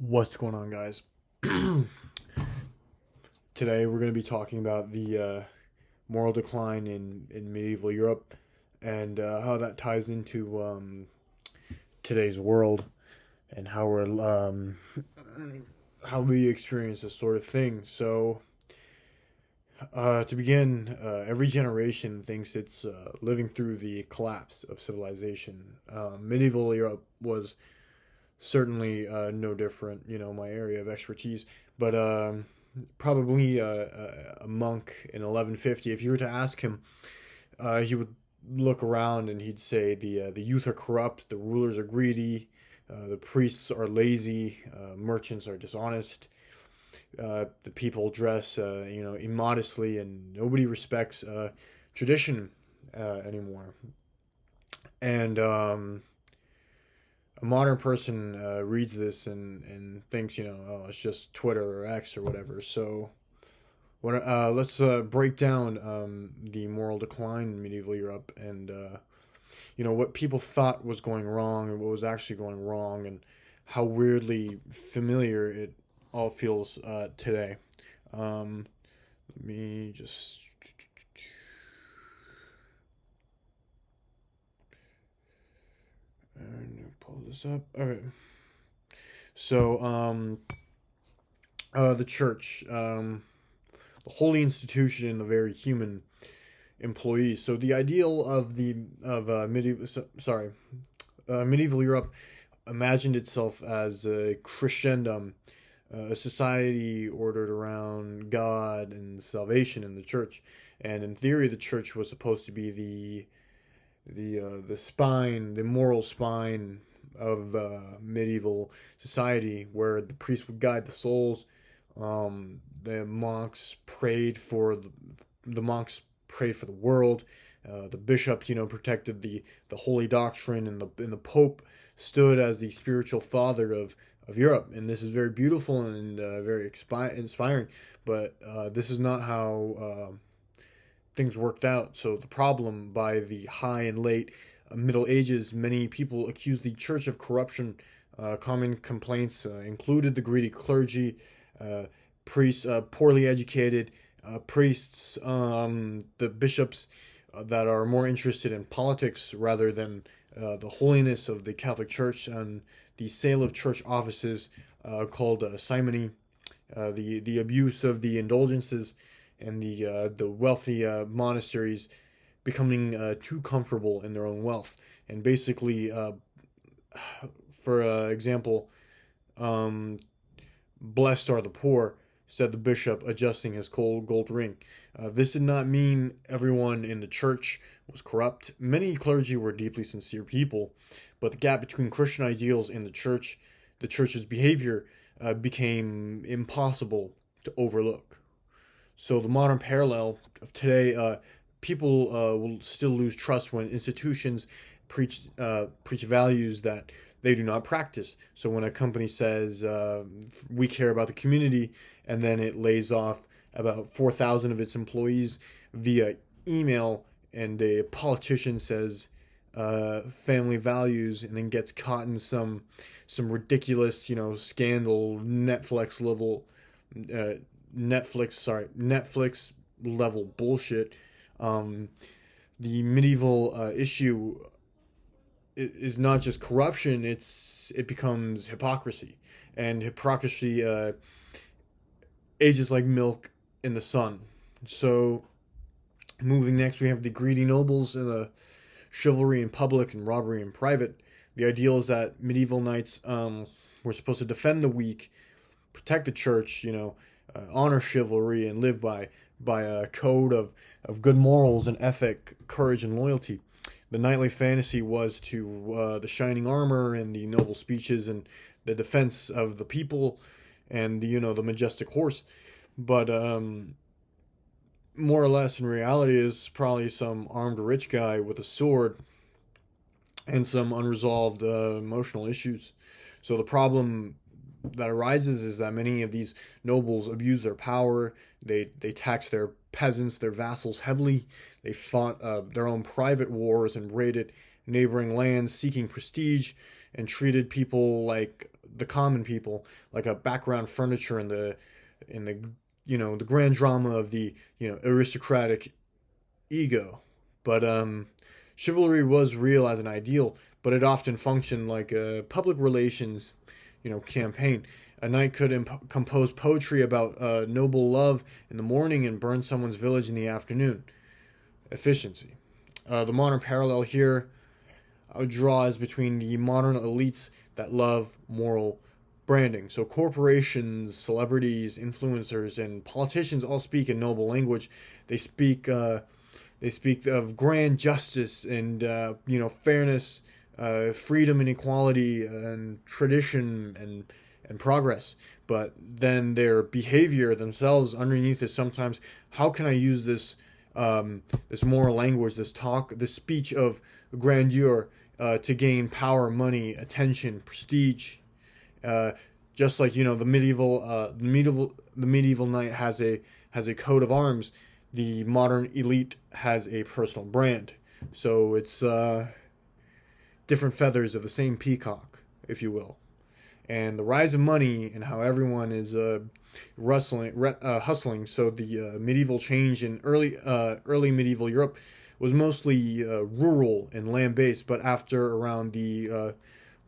What's going on, guys? Today we're going to be talking about the moral decline in medieval Europe and how that ties into today's world and how we experience this sort of thing. So, to begin, every generation thinks it's living through the collapse of civilization. Medieval Europe was certainly no different, my area of expertise. But probably a monk in 1150, if you were to ask him, he would look around and he'd say the youth are corrupt, the rulers are greedy, the priests are lazy, merchants are dishonest, the people dress immodestly, and nobody respects tradition anymore. And a modern person reads this and thinks, oh, it's just Twitter or X or whatever. So, let's break down the moral decline in medieval Europe and, what people thought was going wrong and what was actually going wrong and how weirdly familiar it all feels today. Let me just. And pull this up. Okay. So, the church, the holy institution, and the very human employees. So the ideal of the of medieval sorry medieval Europe imagined itself as a Christendom, a society ordered around God and salvation in the church. And in theory, the church was supposed to be the spine, the moral spine of medieval society, where the priest would guide the souls. The monks prayed for the monks prayed for the world. The bishops, protected the holy doctrine, and the Pope stood as the spiritual father of Europe. And this is very beautiful and very inspiring. But this is not how things worked out. So the problem, by the high and late Middle Ages, many people accused the church of corruption. Common complaints included the greedy clergy, priests, poorly educated priests, the bishops that are more interested in politics rather than the holiness of the Catholic Church, and the sale of church offices called simony, the abuse of the indulgences, and the wealthy monasteries becoming too comfortable in their own wealth. And basically, for example, um, blessed are the poor, said the bishop, adjusting his cold gold ring. This did not mean everyone in the church was corrupt. Many clergy were deeply sincere people, but the gap between Christian ideals and the church's behavior, became impossible to overlook. So the modern parallel of today, people will still lose trust when institutions preach values that they do not practice. So when a company says we care about the community, and then it lays off about 4,000 of its employees via email, and a politician says family values, and then gets caught in some ridiculous scandal, uh, Netflix level bullshit. Um, the medieval issue is not just corruption; it becomes hypocrisy, and hypocrisy ages like milk in the sun. So, moving next, we have the greedy nobles and the chivalry in public and robbery in private. The ideal is that medieval knights were supposed to defend the weak, protect the church, honor chivalry, and live by a code of good morals and ethic, courage and loyalty. The knightly fantasy was to the shining armor and the noble speeches and the defense of the people, and the majestic horse. But more or less, in reality, is probably some armed rich guy with a sword and some unresolved emotional issues. So the problem that arises is that many of these nobles abuse their power. They tax their peasants, their vassals heavily. They fought their own private wars and raided neighboring lands seeking prestige, and treated people like the common people, like a background furniture in the the grand drama of the aristocratic ego. But chivalry was real as an ideal, but it often functioned like a public relations campaign. A knight could compose poetry about noble love in the morning and burn someone's village in the afternoon. Efficiency. The modern parallel here I would draw is between the modern elites that love moral branding. So corporations, celebrities, influencers, and politicians all speak in noble language. They speak of grand justice and fairness, freedom and equality, and tradition and progress. But then their behavior themselves underneath is sometimes, how can I use this moral language, this talk, this speech of grandeur to gain power, money, attention, prestige. Just like the medieval knight has a coat of arms, the modern elite has a personal brand. So it's different feathers of the same peacock, if you will. And the rise of money and how everyone is hustling. So the medieval change in early medieval Europe was mostly rural and land based, but after around the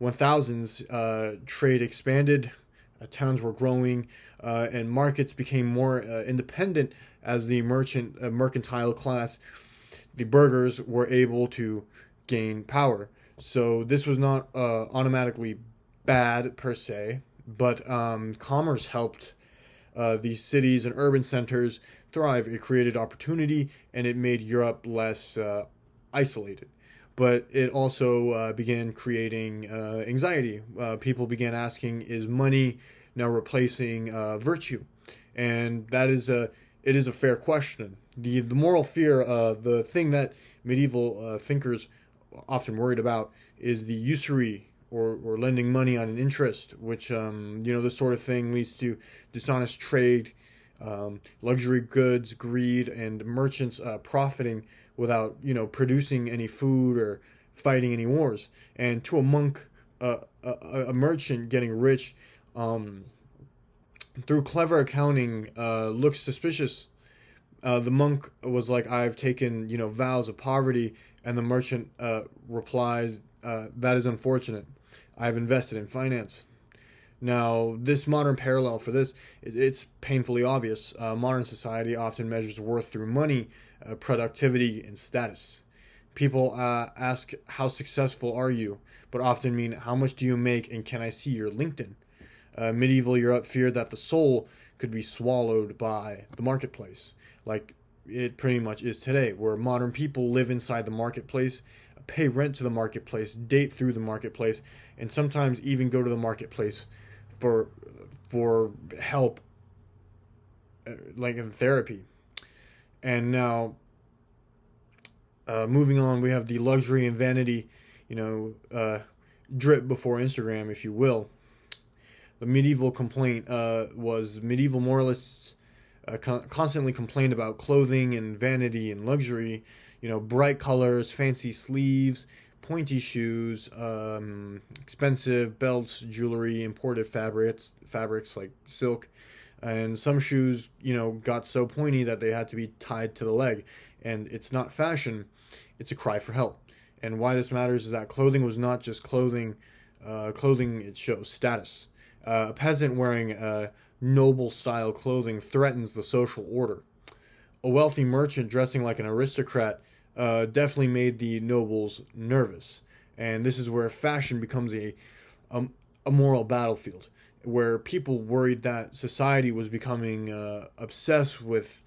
1000s, trade expanded, towns were growing, and markets became more independent as the mercantile class, the burghers, were able to gain power. So this was not automatically bad per se, but commerce helped these cities and urban centers thrive. It created opportunity and it made Europe less isolated. But it also began creating anxiety. People began asking, "Is money now replacing virtue?" And it is a fair question. The moral fear, the thing that medieval thinkers often worried about, is the usury or lending money on an interest, which this sort of thing leads to dishonest trade, luxury goods, greed, and merchants profiting without producing any food or fighting any wars. And to a monk, a merchant getting rich through clever accounting looks suspicious. The monk was like, "I've taken vows of poverty," and the merchant replies, "That is unfortunate. I've invested in finance." Now, this modern parallel for this, it's painfully obvious. Modern society often measures worth through money, productivity, and status. People ask, "How successful are you?" but often mean, "How much do you make, and can I see your LinkedIn?" Medieval Europe feared that the soul could be swallowed by the marketplace, like it pretty much is today, where modern people live inside the marketplace, pay rent to the marketplace, date through the marketplace, and sometimes even go to the marketplace for help, like in therapy. And now, moving on, we have the luxury and vanity, drip before Instagram, if you will. The medieval complaint was medieval moralists constantly complained about clothing and vanity and luxury, bright colors, fancy sleeves, pointy shoes, expensive belts, jewelry, imported fabrics like silk, and some shoes, got so pointy that they had to be tied to the leg. And it's not fashion; it's a cry for help. And why this matters is that clothing was not just clothing. Clothing, it shows status. A peasant wearing noble style clothing threatens the social order. A wealthy merchant dressing like an aristocrat definitely made the nobles nervous. And this is where fashion becomes a moral battlefield, where people worried that society was becoming obsessed with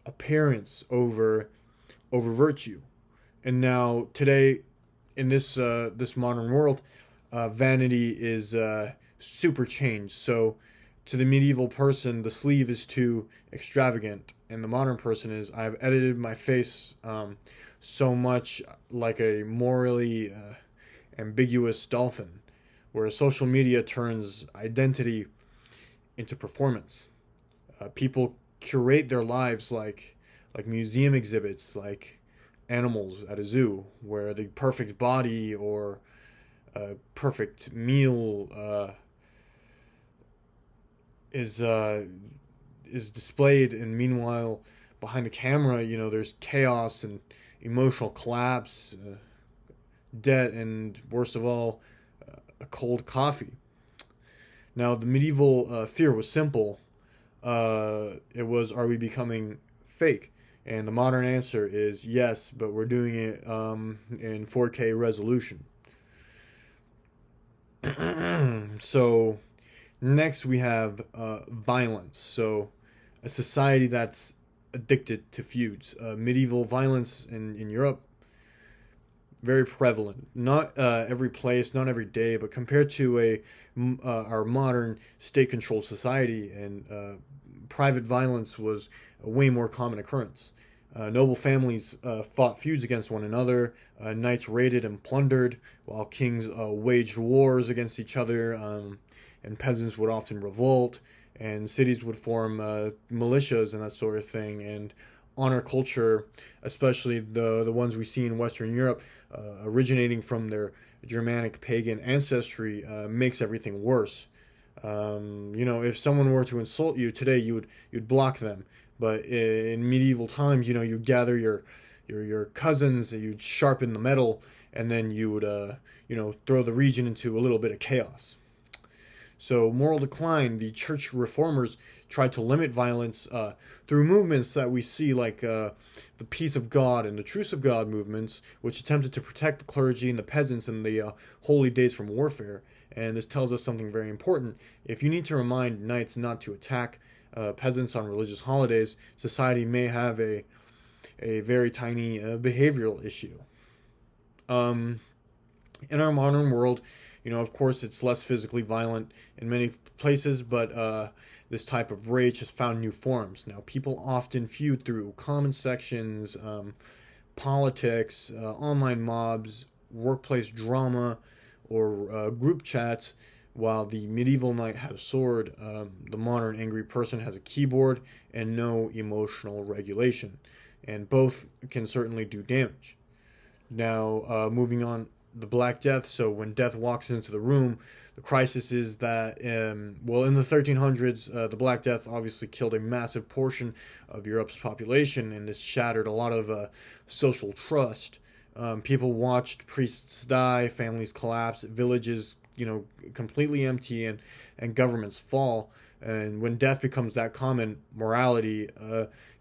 appearance over virtue. And now today, in this modern world, vanity is super changed. So to the medieval person, the sleeve is too extravagant, and the modern person is, "I've edited my face so much like a morally ambiguous dolphin," where social media turns identity into performance. People curate their lives like museum exhibits, like animals at a zoo, where the perfect body or a perfect meal is uh, is displayed, and meanwhile, behind the camera, there's chaos and emotional collapse, debt, and worst of all, a cold coffee. Now, the medieval fear was simple. It was, are we becoming fake? And the modern answer is yes, but we're doing it in 4K resolution. So, next we have violence. So, a society that's addicted to feuds. Medieval violence in Europe, very prevalent. Not every place, not every day, but compared to our modern state-controlled society, and private violence was a way more common occurrence. Noble families fought feuds against one another. Knights raided and plundered, while kings waged wars against each other, and peasants would often revolt, and cities would form militias and that sort of thing. And honor culture, especially the ones we see in Western Europe, originating from their Germanic pagan ancestry, makes everything worse. If someone were to insult you today, you'd block them. But in medieval times, you'd gather your cousins, you'd sharpen the metal, and then you would throw the region into a little bit of chaos. So, moral decline, the church reformers tried to limit violence through movements that we see, like the Peace of God and the Truce of God movements, which attempted to protect the clergy and the peasants and the holy days from warfare. And this tells us something very important. If you need to remind knights not to attack peasants on religious holidays, society may have a very tiny behavioral issue. Um, in our modern world, of course, it's less physically violent in many places, but this type of rage has found new forms. Now, people often feud through comment sections, politics, online mobs, workplace drama, or group chats. While the medieval knight had a sword, the modern angry person has a keyboard and no emotional regulation. And both can certainly do damage. Now, moving on, the Black Death. So when death walks into the room, the crisis is that, in the 1300s, the Black Death obviously killed a massive portion of Europe's population, and this shattered a lot of social trust. People watched priests die, families collapse, villages, completely empty, and governments fall. And when death becomes that common, morality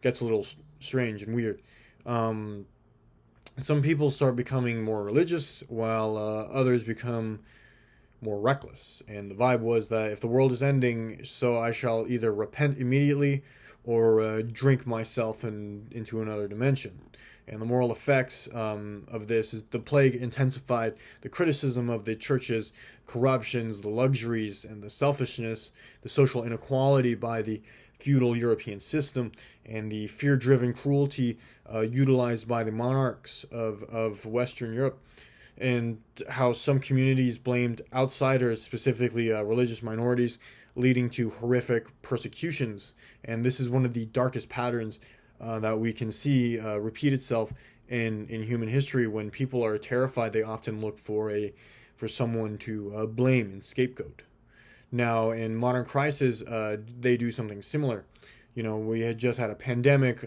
gets a little strange and weird. Some people start becoming more religious, while others become more reckless. And the vibe was that if the world is ending, so I shall either repent immediately or drink myself into another dimension. And the moral effects of this is the plague intensified the criticism of the church's corruptions, the luxuries, and the selfishness, the social inequality by the feudal European system, and the fear-driven cruelty utilized by the monarchs of Western Europe, and how some communities blamed outsiders, specifically religious minorities, leading to horrific persecutions. And this is one of the darkest patterns that we can see repeat itself in human history. When people are terrified, they often look for someone to blame and scapegoat. Now, in modern crisis, they do something similar. We had just had a pandemic,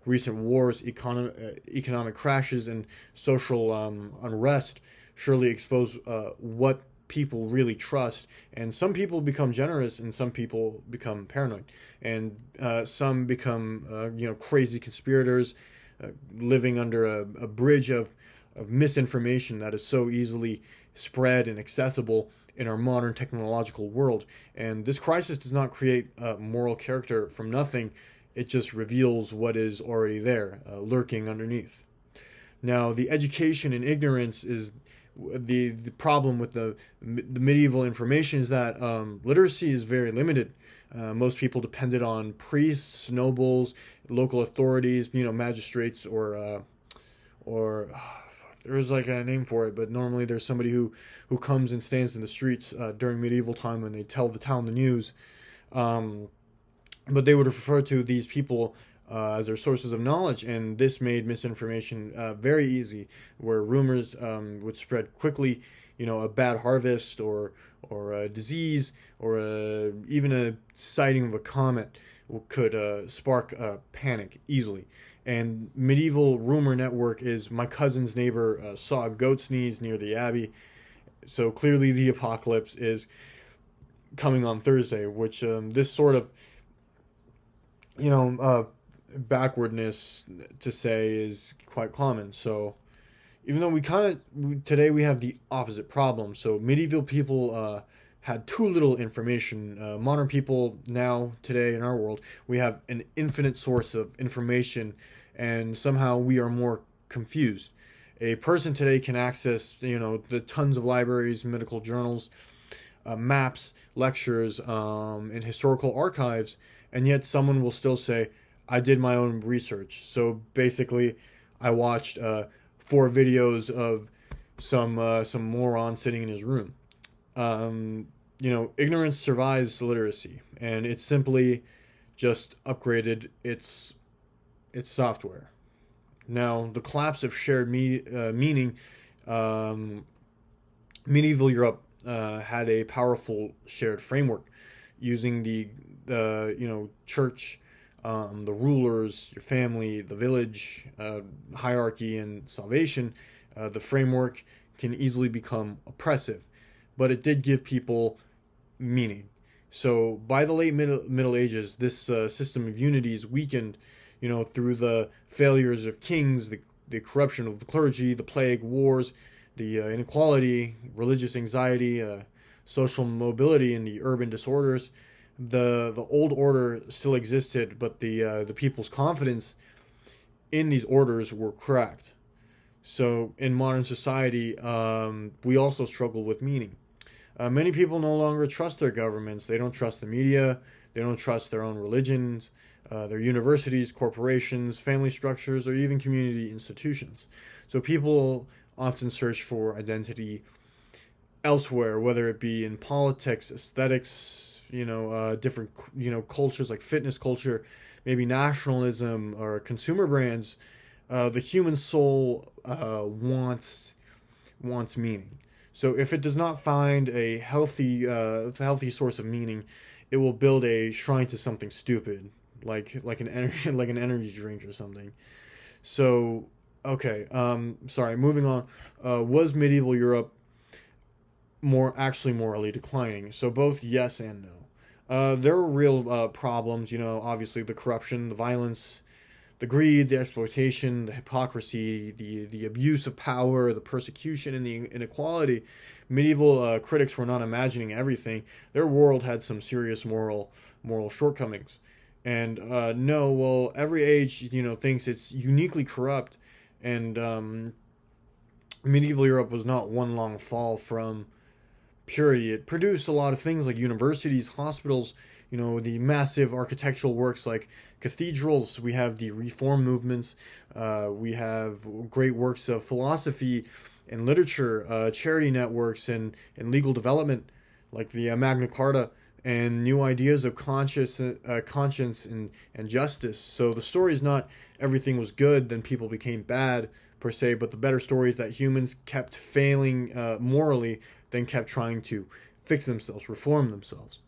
recent wars, economic crashes, and social unrest surely expose what people really trust. And some people become generous, and some people become paranoid, and some become crazy conspirators, living under a bridge of misinformation that is so easily spread and accessible in our modern technological world. And this crisis does not create moral character from nothing. It just reveals what is already there, lurking underneath. Now, the education and ignorance is the problem with the medieval information, is that literacy is very limited. Most people depended on priests, nobles, local authorities, magistrates, or there's like a name for it, but normally there's somebody who comes and stands in the streets during medieval time when they tell the town the news. But they would refer to these people as their sources of knowledge, and this made misinformation very easy, where rumors would spread quickly, a bad harvest or a disease or even a sighting of a comet could spark panic easily. And medieval rumor network is my cousin's neighbor saw a goat sneeze near the abbey, so clearly the apocalypse is coming on Thursday, which this sort of you know backwardness to say is quite common. So even though today we have the opposite problem. So medieval people had too little information. Modern people now today in our world we have an infinite source of information, and somehow we are more confused. A person today can access the tons of libraries, medical journals, maps, lectures, and historical archives, and yet someone will still say, "I did my own research." So basically, I watched 4 videos of some moron sitting in his room. Ignorance survives literacy, and it's simply just upgraded its software. Now, the collapse of shared meaning, medieval Europe had a powerful shared framework, using the church, the rulers, your family, the village, hierarchy, and salvation. The framework can easily become oppressive, but it did give people meaning. So by the late Middle Ages, this system of unity is weakened, through the failures of kings, the corruption of the clergy, the plague, wars, the inequality, religious anxiety, social mobility, and the urban disorders. The old order still existed, but the people's confidence in these orders were cracked. So in modern society, we also struggle with meaning. Many people no longer trust their governments. They don't trust the media. They don't trust their own religions, their universities, corporations, family structures, or even community institutions. So people often search for identity elsewhere, whether it be in politics, aesthetics, different, cultures like fitness culture, maybe nationalism or consumer brands. The human soul wants meaning. So if it does not find a healthy source of meaning, it will build a shrine to something stupid, like an energy like an energy drink or something. So okay, sorry. Moving on. Was medieval Europe actually morally declining? So both yes and no. There were real problems. Obviously the corruption, the violence, the greed, the exploitation, the hypocrisy, the abuse of power, the persecution, and the inequality. Medieval critics were not imagining everything. Their world had some serious moral shortcomings. And no, well, every age thinks it's uniquely corrupt, and medieval Europe was not one long fall from purity. It produced a lot of things like universities, hospitals, the massive architectural works like cathedrals. We have the reform movements. We have great works of philosophy and literature, charity networks, and legal development like the Magna Carta, and new ideas of conscience and justice. So the story is not everything was good, then people became bad per se, but the better story is that humans kept failing morally, then kept trying to fix themselves, reform themselves.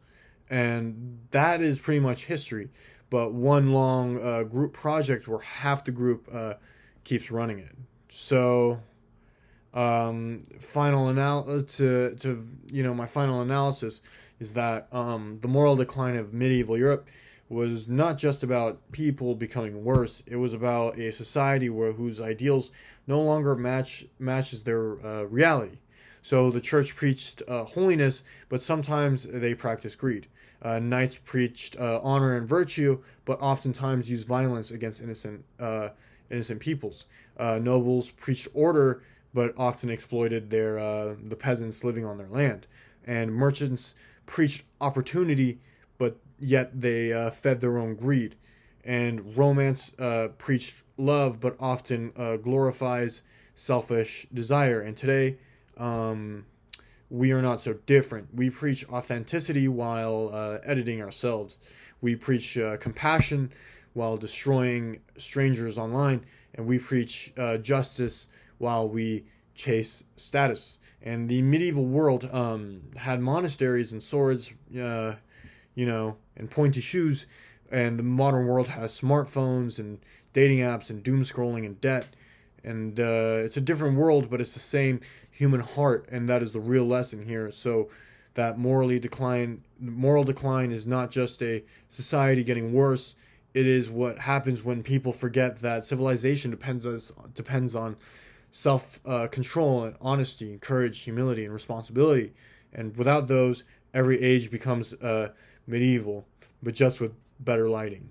And that is pretty much history. But one long group project where half the group keeps running it. So, my final analysis is that the moral decline of medieval Europe was not just about people becoming worse. It was about a society whose ideals no longer matches their reality. So the church preached holiness, but sometimes they practiced greed. Knights preached honor and virtue, but oftentimes used violence against innocent peoples. Nobles preached order, but often exploited the peasants living on their land. And merchants preached opportunity, but yet they fed their own greed. And romance preached love, but often glorifies selfish desire. And today, we are not so different. We preach authenticity while editing ourselves. We preach compassion while destroying strangers online, and we preach justice while we chase status. And the medieval world had monasteries and swords, and pointy shoes, and the modern world has smartphones and dating apps and doom scrolling and debt. And it's a different world, but it's the same human heart, and that is the real lesson here. So that moral decline is not just a society getting worse. It is what happens when people forget that civilization depends on self control and honesty, courage, humility, and responsibility. And without those, every age becomes medieval, but just with better lighting.